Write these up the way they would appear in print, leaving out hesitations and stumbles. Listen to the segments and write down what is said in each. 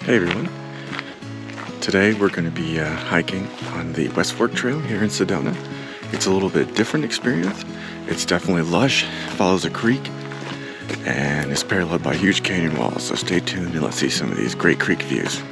Hey everyone, today we're going to be hiking on the West Fork Trail here in Sedona. It's a little bit different experience. It's definitely lush, follows a creek, and is paralleled by huge canyon walls, so stay tuned and let's see some of these great creek views.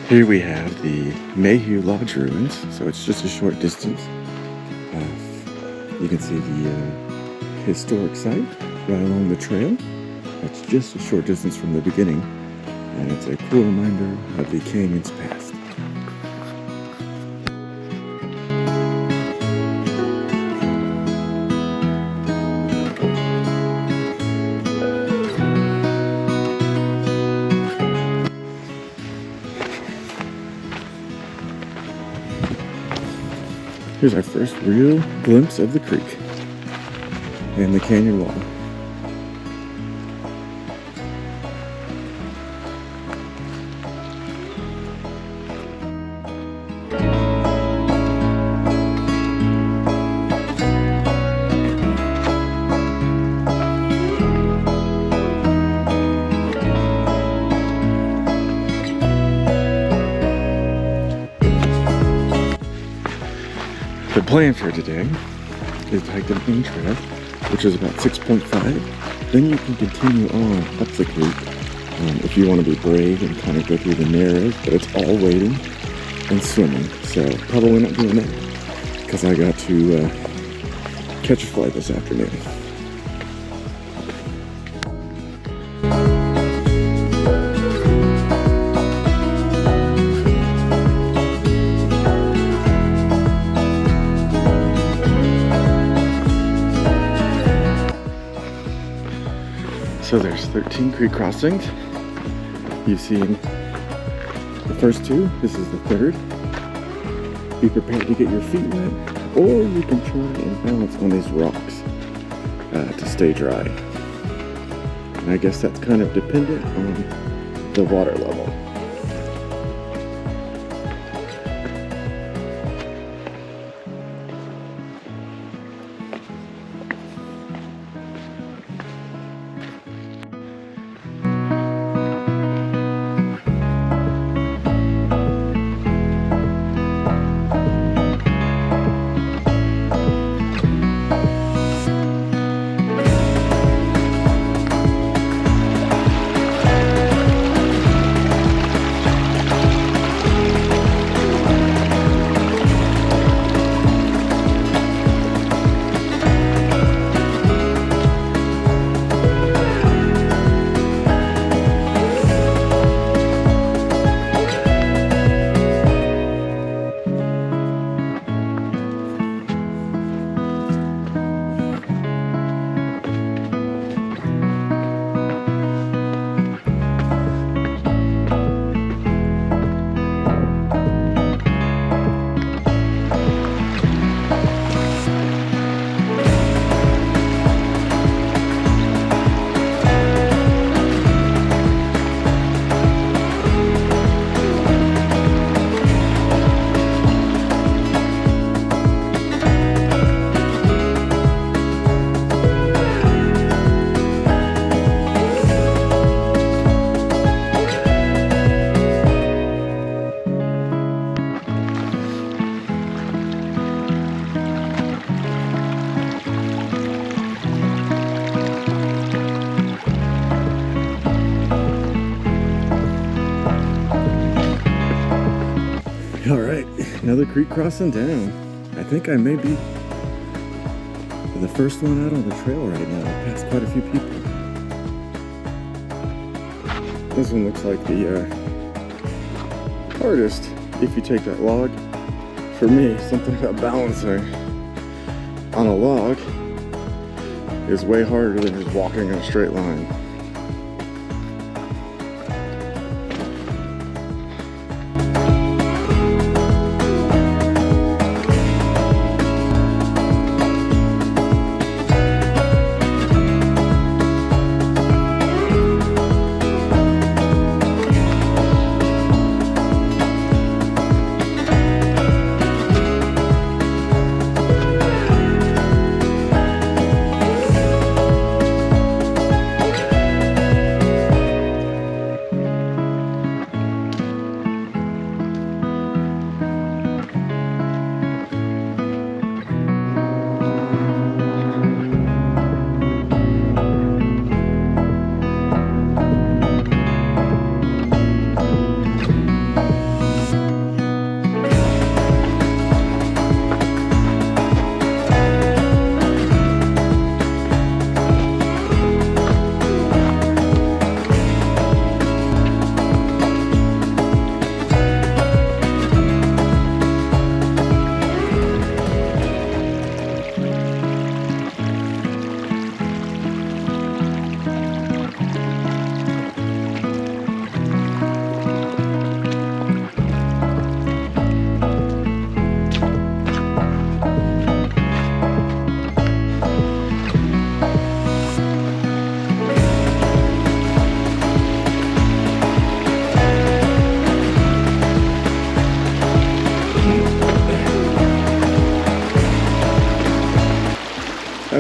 Here we have the Mayhew Lodge ruins, so it's just a short distance. You can see the historic site right along the trail. That's just a short distance from the beginning, and it's a cool reminder of the canyon's past. Here's our first real glimpse of the creek and the canyon wall. The plan for today is to hike the main trail, which is about 6.5. Then you can continue on up the creek if you want to be brave and kind of go through the narrows, but it's all wading and swimming. So probably not doing that because I got to catch a flight this afternoon. So there's 13 creek crossings. You've seen the first two. This is the third. Be prepared to get your feet wet, or you can try and balance on these rocks to stay dry. And I guess that's kind of dependent on the water level. All right, another creek crossing down. I think I may be the first one out on the trail right now. I passed quite a few people. This one looks like the hardest if you take that log. For me, something about balancing on a log is way harder than just walking in a straight line.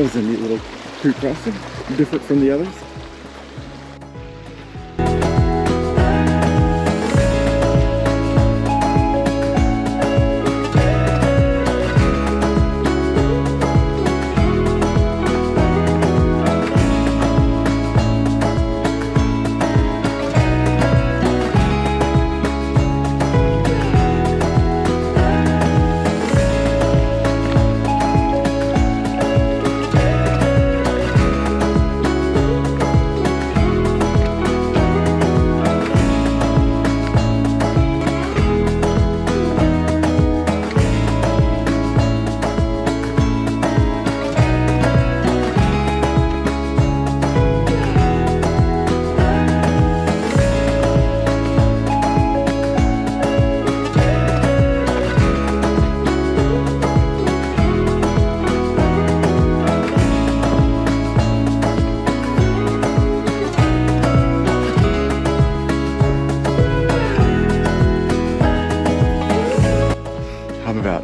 was a neat little creek crossing, different from the others. I'm about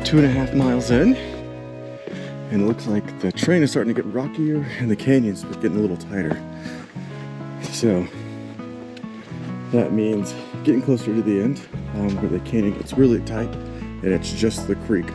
2.5 miles in, and it looks like the terrain is starting to get rockier and the canyon's getting a little tighter. So that means getting closer to the end, where the canyon gets really tight and it's just the creek.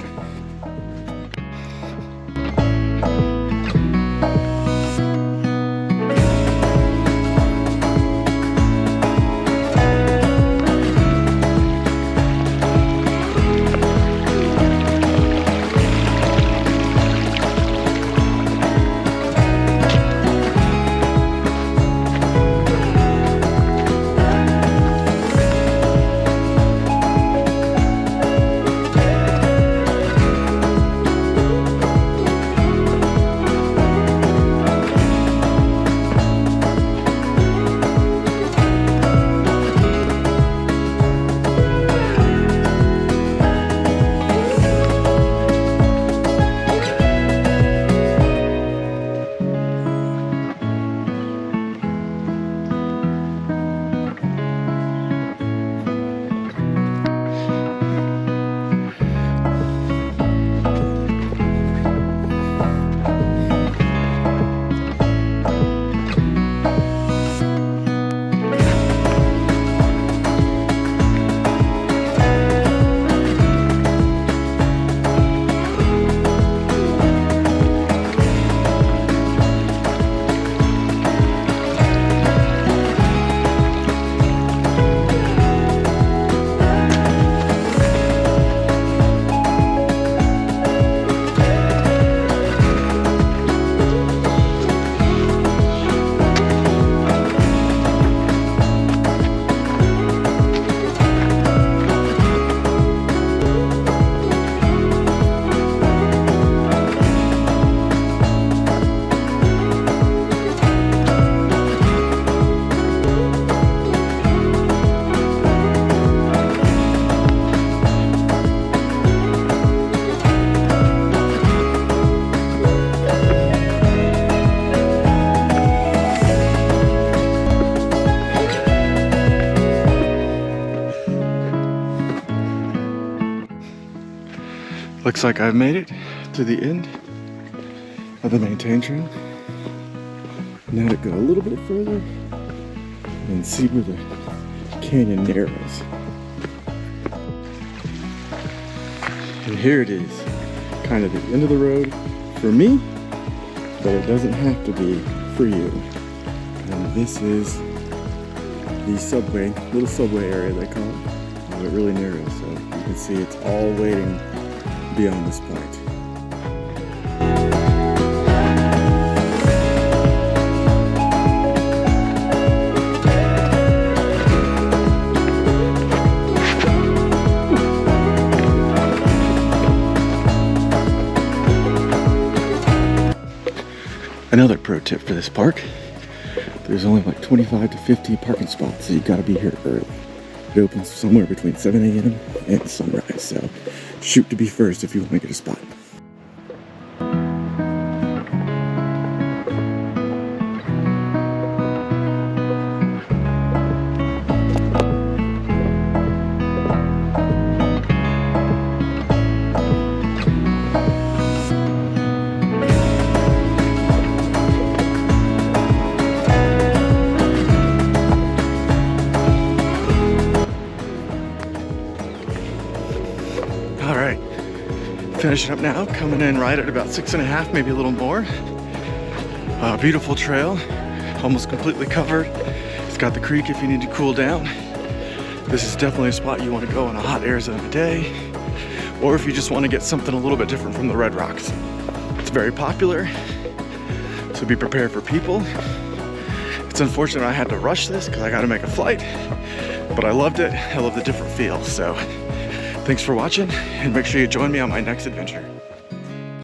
Looks like I've made it to the end of the maintain trail. Now to go a little bit further and see where the canyon narrows. And here it is, kind of the end of the road for me, but it doesn't have to be for you. And this is the subway, little subway area they call it. It really narrows, so you can see it's all waiting beyond this point. Another pro tip for this park, there's only like 25 to 50 parking spots, so you gotta be here early. It opens somewhere between 7 a.m. and sunrise, so shoot to be first if you want to get a spot. All right, finishing up now, coming in right at about 6.5, maybe a little more. Beautiful trail, almost completely covered. It's got the creek if you need to cool down. This is definitely a spot you want to go on a hot Arizona day, or if you just want to get something a little bit different from the Red Rocks. It's very popular, so be prepared for people. It's unfortunate I had to rush this because I got to make a flight, but I loved it. I love the different feel. So thanks for watching, and make sure you join me on my next adventure.